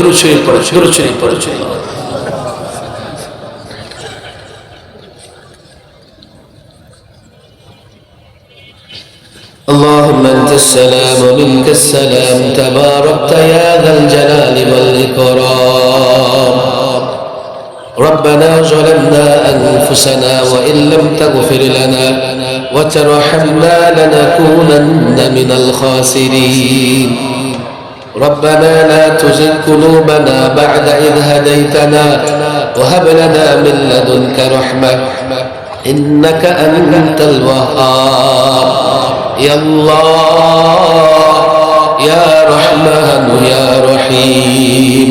দুরূদ শরীফ পড়ে, দুরূদ শরীফ পড়ে। اللهم انت السلام ومنك السلام تباركت يا ذا الجلال والإكرام ربنا ظلمنا أنفسنا وإن لم تغفر لنا وترحمنا لنكونن من الخاسرين ربنا لا تزغ قلوبنا بعد إذ هديتنا وهب لنا من لدنك رحمة إنك أنت الوهاب يا الله يا رحمن يا رحيم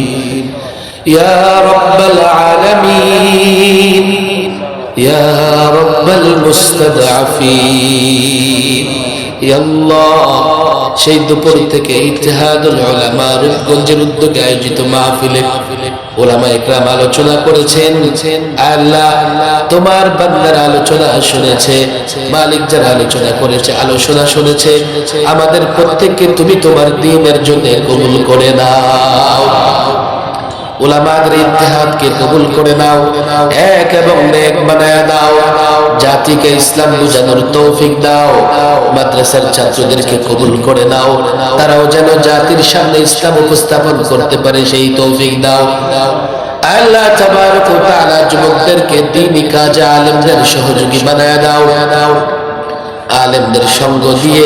يا رب العالمين يا رب المستضعفين يا الله সেই দুপুর থেকে ইত্তেহাদুল উলামা রূপগঞ্জের উদ্যোগে আয়োজিত মাহফিলে উলামা ইকরাম আলোচনা করেছেন। আল্লাহ তোমার বান্দার আলোচনা শুনেছে, মালিক যারা আলোচনা করেছে, আলোচনা শুনেছে, আমাদের প্রত্যেককে তুমি তোমার দ্বীনের জন্য কবুল করে নাও। উলামাদের ইত্তেহাদকে কবুল করে নাও, এক এবং নেক বানায়া দাও, জাতিকে ইসলাম বুঝানোর তৌফিক দাও। মাদ্রাসার ছাত্রদেরকে কবুল করে নাও, তারাও যেন জাতির সামনে ইসলাম উপস্থাপন করতে পারে সেই তৌফিক দাও। আল্লাহ তাবারক ওয়া তাআলা যুবকদেরকে দ্বীনি কাজে আলেমদের সহযোগী বানায়া দাও। আলেমদের সঙ্গ দিয়ে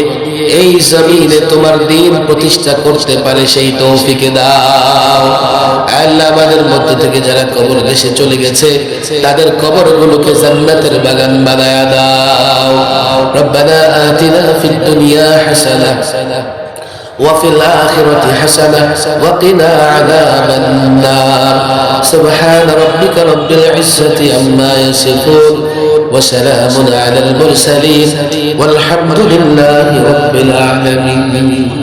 এই জমিনে তোমার দ্বীন প্রতিষ্ঠা করতে পারে সেই তৌফিক দাও। আল্লাহ আমাদের মধ্য থেকে যারা কবর দেশে চলে গেছে তাদের কবরগুলোকে জান্নাতের বাগান বানায়া দাও। রব্বানা আতিনা ফিদ দুনিয়া হাসানাহ وفي الآخرة حسنة وقنا عذاب النار سبحان ربك رب العزة عما يصفون وسلام على المرسلين والحمد لله رب العالمين